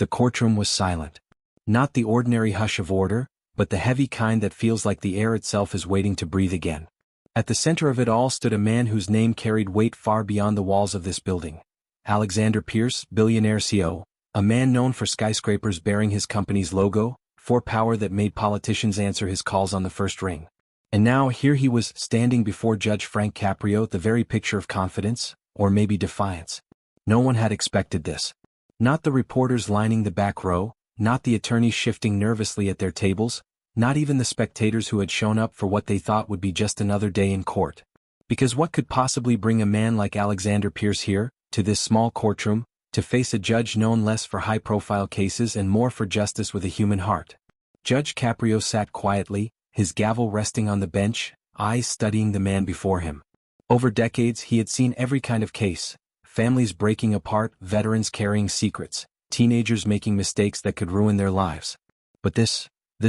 The courtroom was silent. Not the ordinary hush of order, but the heavy kind that feels like the air itself is waiting to breathe again. At the center of it all stood a man whose name carried weight far beyond the walls of this building. Alexander Pierce, billionaire CEO, a man known for skyscrapers bearing his company's logo, for power that made politicians answer his calls on the first ring. And now here he was standing before Judge Frank Caprio, the very picture of confidence, or maybe defiance. No one had expected this. Not the reporters lining the back row, not the attorneys shifting nervously at their tables, not even the spectators who had shown up for what they thought would be just another day in court. Because what could possibly bring a man like Alexander Pierce here, to this small courtroom, to face a judge known less for high-profile cases and more for justice with a human heart? Judge Caprio sat quietly, his gavel resting on the bench, eyes studying the man before him. Over decades he had seen every kind of case: families breaking apart, veterans carrying secrets, teenagers making mistakes that could ruin their lives. But this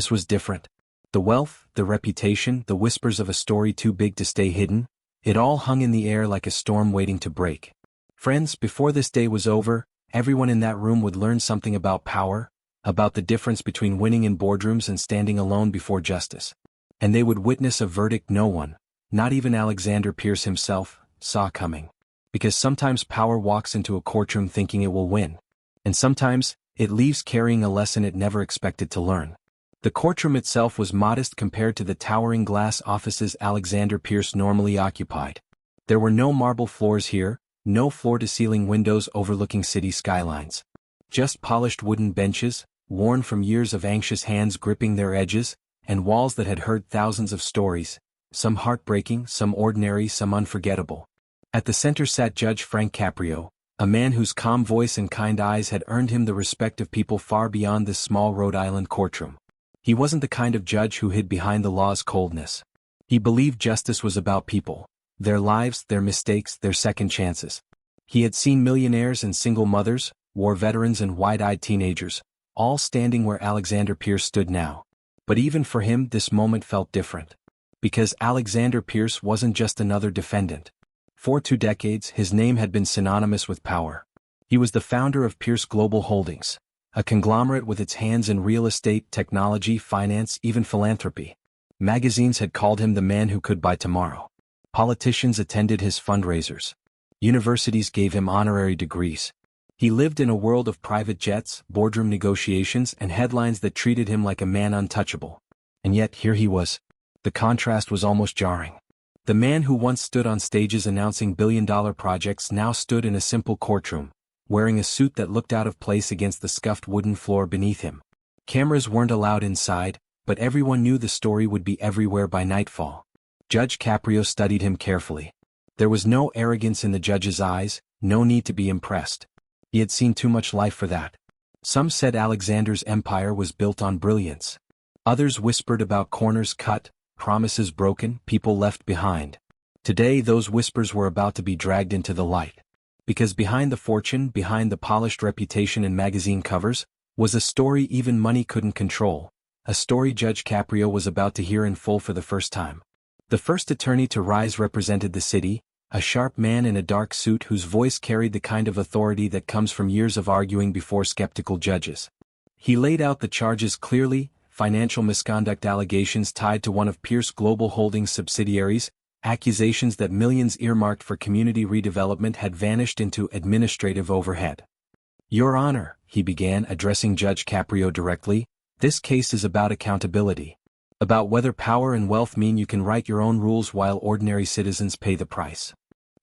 was different. The wealth, the reputation, the whispers of a story too big to stay hidden, it all hung in the air like a storm waiting to break. Friends, before this day was over, everyone in that room would learn something about power, about the difference between winning in boardrooms and standing alone before justice. And they would witness a verdict no one, not even Alexander Pierce himself, saw coming. Because sometimes power walks into a courtroom thinking it will win. And sometimes, it leaves carrying a lesson it never expected to learn. The courtroom itself was modest compared to the towering glass offices Alexander Pierce normally occupied. There were no marble floors here, no floor-to-ceiling windows overlooking city skylines. Just polished wooden benches, worn from years of anxious hands gripping their edges, and walls that had heard thousands of stories, some heartbreaking, some ordinary, some unforgettable. At the center sat Judge Frank Caprio, a man whose calm voice and kind eyes had earned him the respect of people far beyond this small Rhode Island courtroom. He wasn't the kind of judge who hid behind the law's coldness. He believed justice was about people, their lives, their mistakes, their second chances. He had seen millionaires and single mothers, war veterans and wide-eyed teenagers, all standing where Alexander Pierce stood now. But even for him this moment felt different. Because Alexander Pierce wasn't just another defendant. For 2 decades his name had been synonymous with power. He was the founder of Pierce Global Holdings, a conglomerate with its hands in real estate, technology, finance, even philanthropy. Magazines had called him the man who could buy tomorrow. Politicians attended his fundraisers. Universities gave him honorary degrees. He lived in a world of private jets, boardroom negotiations, and headlines that treated him like a man untouchable. And yet here he was. The contrast was almost jarring. The man who once stood on stages announcing billion-dollar projects now stood in a simple courtroom, wearing a suit that looked out of place against the scuffed wooden floor beneath him. Cameras weren't allowed inside, but everyone knew the story would be everywhere by nightfall. Judge Caprio studied him carefully. There was no arrogance in the judge's eyes, no need to be impressed. He had seen too much life for that. Some said Alexander's empire was built on brilliance. Others whispered about corners cut, promises broken, people left behind. Today those whispers were about to be dragged into the light. Because behind the fortune, behind the polished reputation and magazine covers, was a story even money couldn't control. A story Judge Caprio was about to hear in full for the first time. The first attorney to rise represented the city, a sharp man in a dark suit whose voice carried the kind of authority that comes from years of arguing before skeptical judges. He laid out the charges clearly: financial misconduct allegations tied to one of Pierce Global Holdings' subsidiaries, accusations that millions earmarked for community redevelopment had vanished into administrative overhead. "Your Honor," he began, addressing Judge Caprio directly, "this case is about accountability. About whether power and wealth mean you can write your own rules while ordinary citizens pay the price."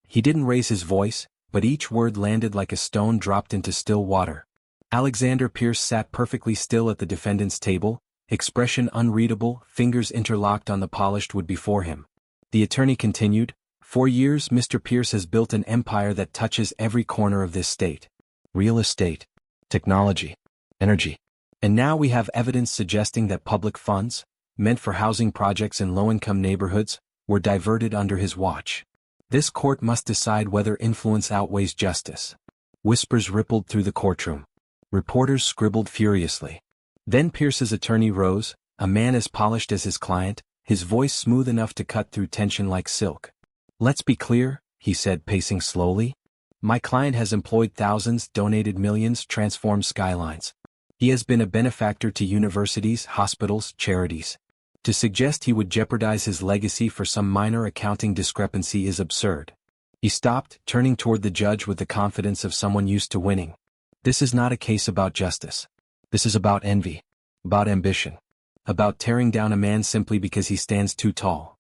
He didn't raise his voice, but each word landed like a stone dropped into still water. Alexander Pierce sat perfectly still at the defendant's table, expression unreadable, fingers interlocked on the polished wood before him. The attorney continued, "For years Mr. Pierce has built an empire that touches every corner of this state. Real estate, technology, energy. And now we have evidence suggesting that public funds, meant for housing projects in low-income neighborhoods, were diverted under his watch. This court must decide whether influence outweighs justice." Whispers rippled through the courtroom. Reporters scribbled furiously. Then Pierce's attorney rose, a man as polished as his client, his voice smooth enough to cut through tension like silk. "Let's be clear," he said, pacing slowly. "My client has employed thousands, donated millions, transformed skylines. He has been a benefactor to universities, hospitals, charities. To suggest he would jeopardize his legacy for some minor accounting discrepancy is absurd. He stopped, turning toward the judge with the confidence of someone used to winning. This is not a case about justice. This is about envy. About ambition. About tearing down a man simply because he stands too tall.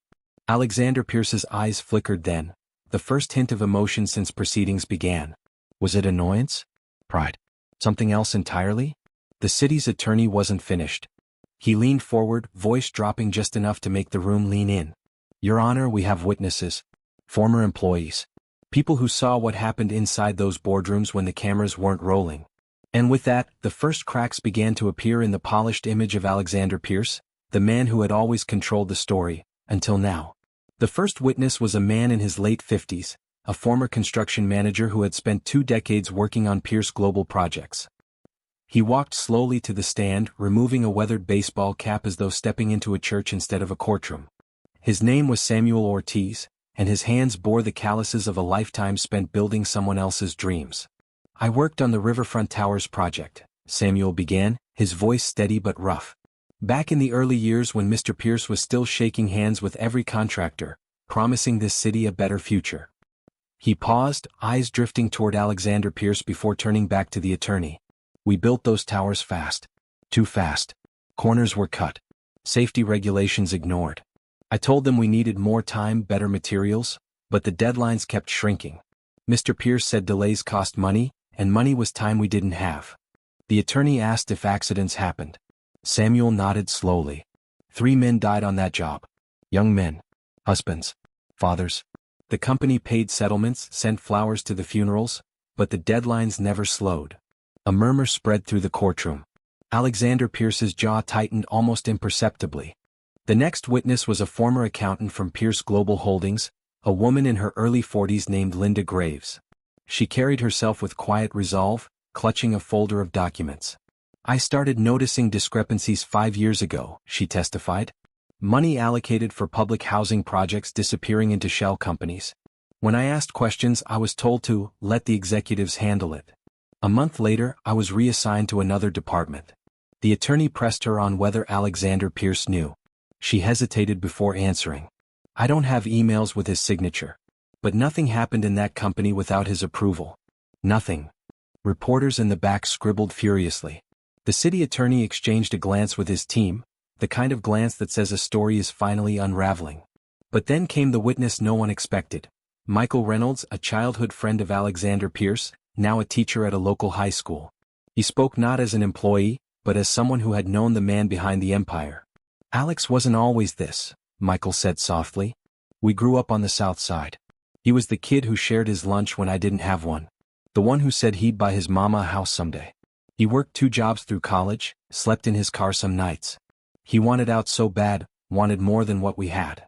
Alexander Pierce's eyes flickered then, the first hint of emotion since proceedings began. Was it annoyance? Pride? Something else entirely? The city's attorney wasn't finished. He leaned forward, voice dropping just enough to make the room lean in. Your Honor, we have witnesses. Former employees. People who saw what happened inside those boardrooms when the cameras weren't rolling. And with that, the first cracks began to appear in the polished image of Alexander Pierce, the man who had always controlled the story, until now. The first witness was a man in his late 50s, a former construction manager who had spent 2 decades working on Pierce Global projects. He walked slowly to the stand, removing a weathered baseball cap as though stepping into a church instead of a courtroom. His name was Samuel Ortiz, and his hands bore the calluses of a lifetime spent building someone else's dreams. I worked on the Riverfront Towers project, Samuel began, his voice steady but rough. Back in the early years when Mr. Pierce was still shaking hands with every contractor, promising this city a better future. He paused, eyes drifting toward Alexander Pierce before turning back to the attorney. We built those towers fast. Too fast. Corners were cut. Safety regulations ignored. I told them we needed more time, better materials, but the deadlines kept shrinking. Mr. Pierce said delays cost money, and money was time we didn't have. The attorney asked if accidents happened. Samuel nodded slowly. 3 men died on that job. Young men. Husbands. Fathers. The company paid settlements, sent flowers to the funerals, but the deadlines never slowed. A murmur spread through the courtroom. Alexander Pierce's jaw tightened almost imperceptibly. The next witness was a former accountant from Pierce Global Holdings, a woman in her early 40s named Linda Graves. She carried herself with quiet resolve, clutching a folder of documents. I started noticing discrepancies 5 years ago, she testified. Money allocated for public housing projects disappearing into shell companies. When I asked questions, I was told to let the executives handle it. A month later, I was reassigned to another department. The attorney pressed her on whether Alexander Pierce knew. She hesitated before answering. I don't have emails with his signature. But nothing happened in that company without his approval. Nothing. Reporters in the back scribbled furiously. The city attorney exchanged a glance with his team, the kind of glance that says a story is finally unraveling. But then came the witness no one expected. Michael Reynolds, a childhood friend of Alexander Pierce, now a teacher at a local high school. He spoke not as an employee, but as someone who had known the man behind the empire. Alex wasn't always this, Michael said softly. We grew up on the south side. He was the kid who shared his lunch when I didn't have one. The one who said he'd buy his mama a house someday. He worked 2 jobs through college, slept in his car some nights. He wanted out so bad, wanted more than what we had.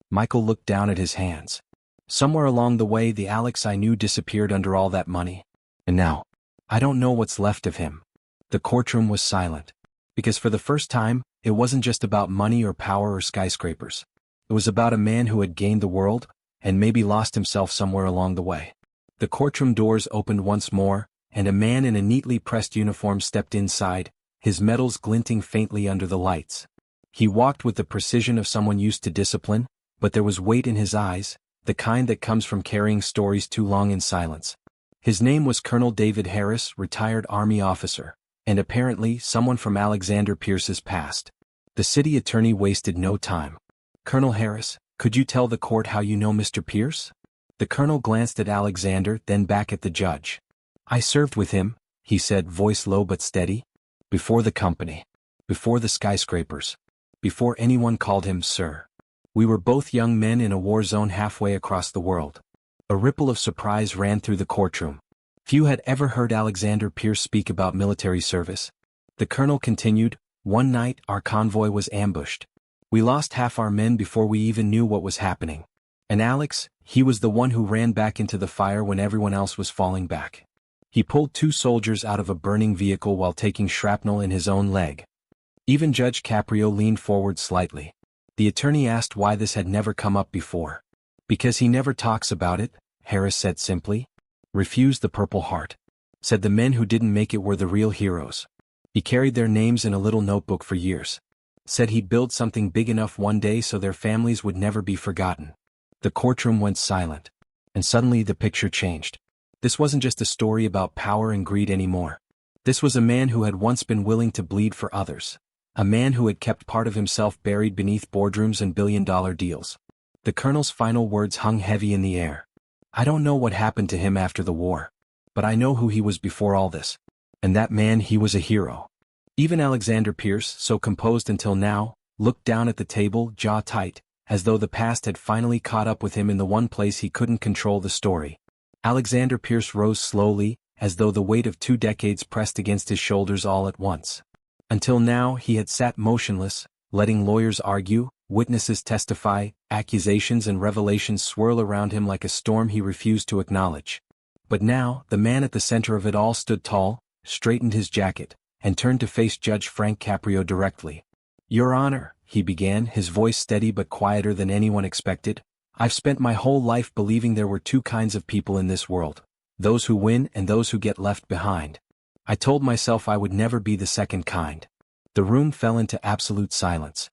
Michael looked down at his hands. Somewhere along the way the Alex I knew disappeared under all that money. And now, I don't know what's left of him. The courtroom was silent. Because for the first time, it wasn't just about money or power or skyscrapers. It was about a man who had gained the world, and maybe lost himself somewhere along the way. The courtroom doors opened once more, and a man in a neatly pressed uniform stepped inside, his medals glinting faintly under the lights. He walked with the precision of someone used to discipline, but there was weight in his eyes, the kind that comes from carrying stories too long in silence. His name was Colonel David Harris, retired Army officer, and apparently someone from Alexander Pierce's past. The city attorney wasted no time. Colonel Harris, could you tell the court how you know Mr. Pierce? The colonel glanced at Alexander, then back at the judge. I served with him, he said, voice low but steady. Before the company. Before the skyscrapers. Before anyone called him sir. We were both young men in a war zone halfway across the world. A ripple of surprise ran through the courtroom. Few had ever heard Alexander Pierce speak about military service. The colonel continued, one night our convoy was ambushed. We lost half our men before we even knew what was happening. And Alex, he was the one who ran back into the fire when everyone else was falling back. He pulled 2 soldiers out of a burning vehicle while taking shrapnel in his own leg. Even Judge Caprio leaned forward slightly. The attorney asked why this had never come up before. Because he never talks about it, Harris said simply. Refused the Purple Heart. Said the men who didn't make it were the real heroes. He carried their names in a little notebook for years. Said he'd build something big enough one day so their families would never be forgotten. The courtroom went silent. And suddenly the picture changed. This wasn't just a story about power and greed anymore. This was a man who had once been willing to bleed for others. A man who had kept part of himself buried beneath boardrooms and billion-dollar deals. The colonel's final words hung heavy in the air. I don't know what happened to him after the war. But I know who he was before all this. And that man, he was a hero. Even Alexander Pierce, so composed until now, looked down at the table, jaw tight, as though the past had finally caught up with him in the one place he couldn't control the story. Alexander Pierce rose slowly, as though the weight of 2 decades pressed against his shoulders all at once. Until now he had sat motionless, letting lawyers argue, witnesses testify, accusations and revelations swirl around him like a storm he refused to acknowledge. But now, the man at the center of it all stood tall, straightened his jacket, and turned to face Judge Frank Caprio directly. Your Honor, he began, his voice steady but quieter than anyone expected, I've spent my whole life believing there were 2 kinds of people in this world, those who win and those who get left behind. I told myself I would never be the second kind. The room fell into absolute silence.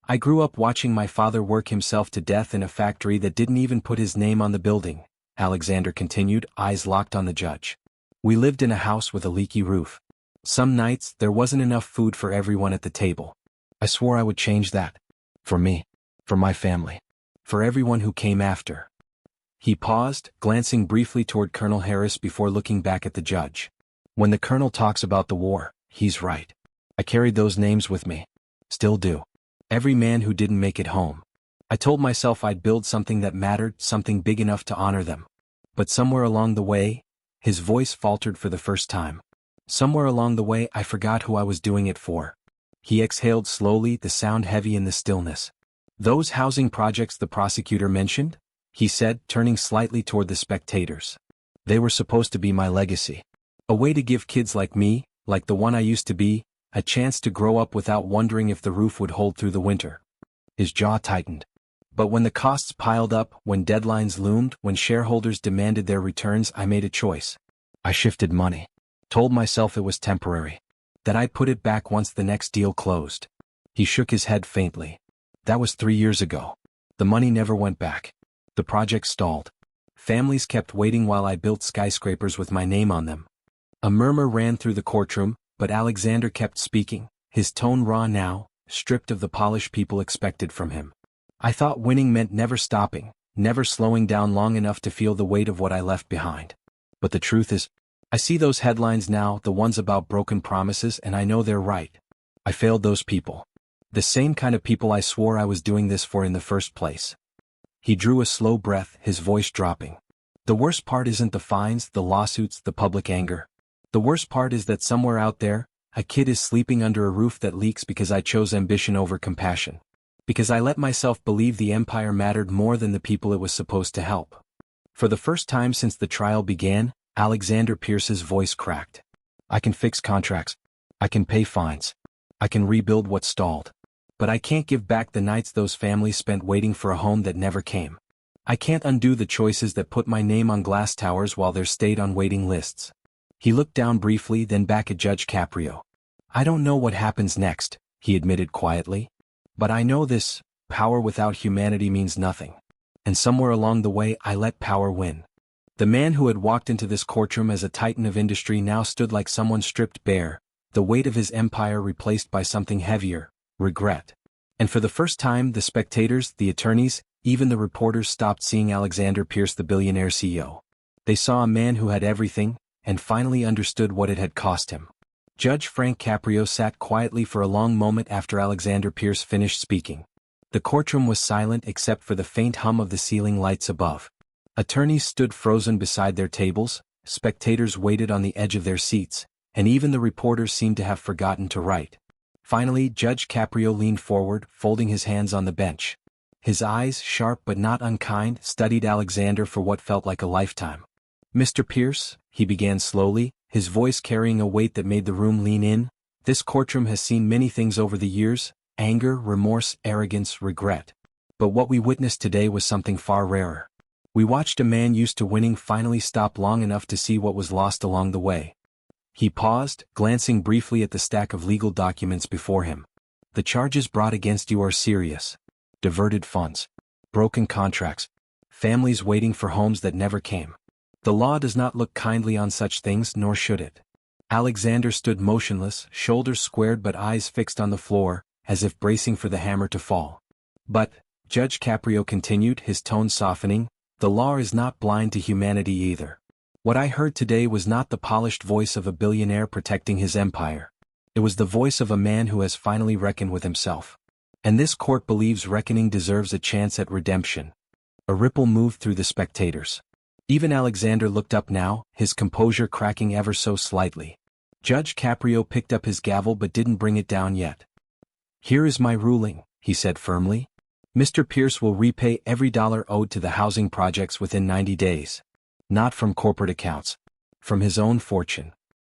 I grew up watching my father work himself to death in a factory that didn't even put his name on the building, Alexander continued, eyes locked on the judge. We lived in a house with a leaky roof. Some nights, there wasn't enough food for everyone at the table. I swore I would change that. For me. For my family. For everyone who came after. He paused, glancing briefly toward Colonel Harris before looking back at the judge. When the colonel talks about the war, he's right. I carried those names with me. Still do. Every man who didn't make it home. I told myself I'd build something that mattered, something big enough to honor them. But somewhere along the way, his voice faltered for the first time. Somewhere along the way I forgot who I was doing it for. He exhaled slowly, the sound heavy in the stillness. Those housing projects the prosecutor mentioned? He said, turning slightly toward the spectators. They were supposed to be my legacy. A way to give kids like me, like the one I used to be, a chance to grow up without wondering if the roof would hold through the winter. His jaw tightened. But when the costs piled up, when deadlines loomed, when shareholders demanded their returns, I made a choice. I shifted money. Told myself it was temporary. That I'd put it back once the next deal closed. He shook his head faintly. That was 3 years ago. The money never went back. The project stalled. Families kept waiting while I built skyscrapers with my name on them. A murmur ran through the courtroom, but Alexander kept speaking, his tone raw now, stripped of the polish people expected from him. I thought winning meant never stopping, never slowing down long enough to feel the weight of what I left behind. But the truth is, I see those headlines now, the ones about broken promises, and I know they're right. I failed those people. The same kind of people I swore I was doing this for in the first place. He drew a slow breath, his voice dropping. The worst part isn't the fines, the lawsuits, the public anger. The worst part is that somewhere out there, a kid is sleeping under a roof that leaks because I chose ambition over compassion. Because I let myself believe the empire mattered more than the people it was supposed to help. For the first time since the trial began, Alexander Pierce's voice cracked. I can fix contracts. I can pay fines. I can rebuild what stalled. But I can't give back the nights those families spent waiting for a home that never came. I can't undo the choices that put my name on glass towers while they're stayed on waiting lists. He looked down briefly, then back at Judge Caprio. I don't know what happens next, he admitted quietly. But I know this, power without humanity means nothing. And somewhere along the way I let power win. The man who had walked into this courtroom as a titan of industry now stood like someone stripped bare, the weight of his empire replaced by something heavier, regret. And for the first time the spectators, the attorneys, even the reporters stopped seeing Alexander Pierce the billionaire CEO. They saw a man who had everything, and finally understood what it had cost him. Judge Frank Caprio sat quietly for a long moment after Alexander Pierce finished speaking. The courtroom was silent except for the faint hum of the ceiling lights above. Attorneys stood frozen beside their tables, spectators waited on the edge of their seats, and even the reporters seemed to have forgotten to write. Finally, Judge Caprio leaned forward, folding his hands on the bench. His eyes, sharp but not unkind, studied Alexander for what felt like a lifetime. Mr. Pierce, he began slowly, his voice carrying a weight that made the room lean in, this courtroom has seen many things over the years, anger, remorse, arrogance, regret. But what we witnessed today was something far rarer. We watched a man used to winning finally stop long enough to see what was lost along the way. He paused, glancing briefly at the stack of legal documents before him. The charges brought against you are serious. Diverted funds. Broken contracts. Families waiting for homes that never came. The law does not look kindly on such things, nor should it. Alexander stood motionless, shoulders squared but eyes fixed on the floor, as if bracing for the hammer to fall. But, Judge Caprio continued, his tone softening, the law is not blind to humanity either. What I heard today was not the polished voice of a billionaire protecting his empire. It was the voice of a man who has finally reckoned with himself. And this court believes reckoning deserves a chance at redemption. A ripple moved through the spectators. Even Alexander looked up now, his composure cracking ever so slightly. Judge Caprio picked up his gavel but didn't bring it down yet. Here is my ruling, he said firmly. Mr. Pierce will repay every dollar owed to the housing projects within 90 days. Not from corporate accounts. From his own fortune.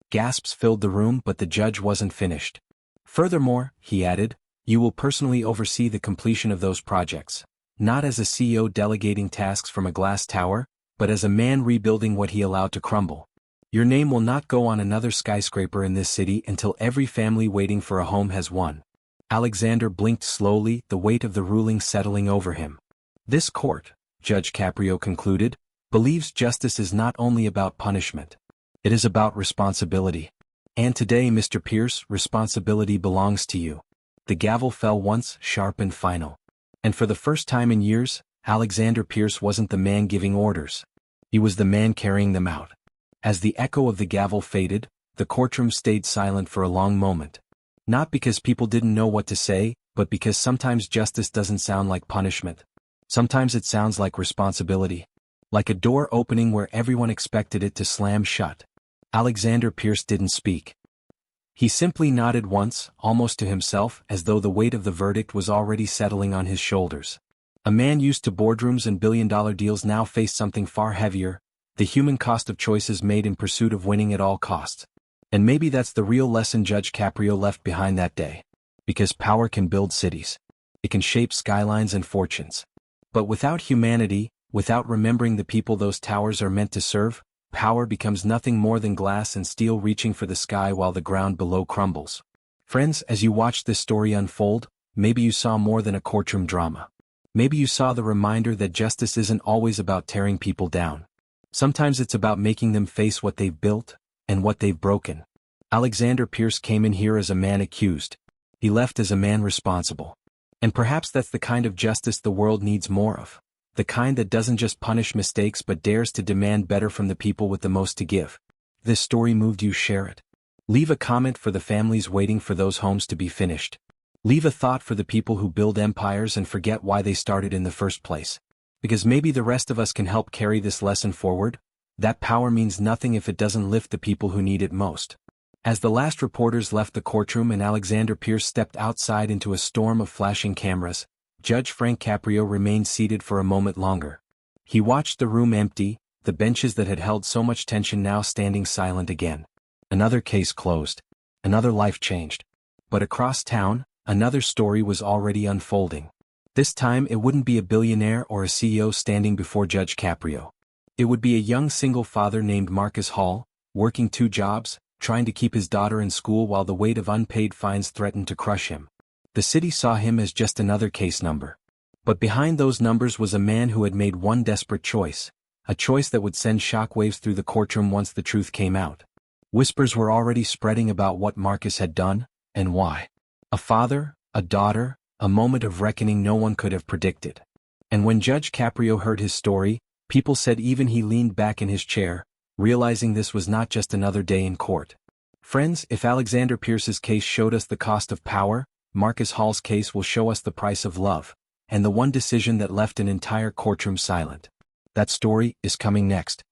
Gasps filled the room, but the judge wasn't finished. Furthermore, he added, you will personally oversee the completion of those projects. Not as a CEO delegating tasks from a glass tower, but as a man rebuilding what he allowed to crumble. Your name will not go on another skyscraper in this city until every family waiting for a home has won. Alexander blinked slowly, the weight of the ruling settling over him. This court, Judge Caprio concluded, believes justice is not only about punishment. It is about responsibility. And today, Mr. Pierce, responsibility belongs to you. The gavel fell once, sharp and final. And for the first time in years, Alexander Pierce wasn't the man giving orders. He was the man carrying them out. As the echo of the gavel faded, the courtroom stayed silent for a long moment. Not because people didn't know what to say, but because sometimes justice doesn't sound like punishment. Sometimes it sounds like responsibility. Like a door opening where everyone expected it to slam shut. Alexander Pierce didn't speak. He simply nodded once, almost to himself, as though the weight of the verdict was already settling on his shoulders. A man used to boardrooms and billion-dollar deals now faced something far heavier, the human cost of choices made in pursuit of winning at all costs. And maybe that's the real lesson Judge Caprio left behind that day. Because power can build cities. It can shape skylines and fortunes. But without humanity, without remembering the people those towers are meant to serve, power becomes nothing more than glass and steel reaching for the sky while the ground below crumbles. Friends, as you watched this story unfold, maybe you saw more than a courtroom drama. Maybe you saw the reminder that justice isn't always about tearing people down. Sometimes it's about making them face what they've built, and what they've broken. Alexander Pierce came in here as a man accused. He left as a man responsible. And perhaps that's the kind of justice the world needs more of. The kind that doesn't just punish mistakes but dares to demand better from the people with the most to give. This story moved you, share it. Leave a comment for the families waiting for those homes to be finished. Leave a thought for the people who build empires and forget why they started in the first place. Because maybe the rest of us can help carry this lesson forward. That power means nothing if it doesn't lift the people who need it most. As the last reporters left the courtroom and Alexander Pierce stepped outside into a storm of flashing cameras, Judge Frank Caprio remained seated for a moment longer. He watched the room empty, the benches that had held so much tension now standing silent again. Another case closed. Another life changed. But across town, another story was already unfolding. This time it wouldn't be a billionaire or a CEO standing before Judge Caprio. It would be a young single father named Marcus Hall, working 2 jobs, trying to keep his daughter in school while the weight of unpaid fines threatened to crush him. The city saw him as just another case number. But behind those numbers was a man who had made one desperate choice, a choice that would send shockwaves through the courtroom once the truth came out. Whispers were already spreading about what Marcus had done, and why. A father, a daughter, a moment of reckoning no one could have predicted. And when Judge Caprio heard his story, people said even he leaned back in his chair, realizing this was not just another day in court. Friends, if Alexander Pierce's case showed us the cost of power, Marcus Hall's case will show us the price of love, and the one decision that left an entire courtroom silent. That story is coming next.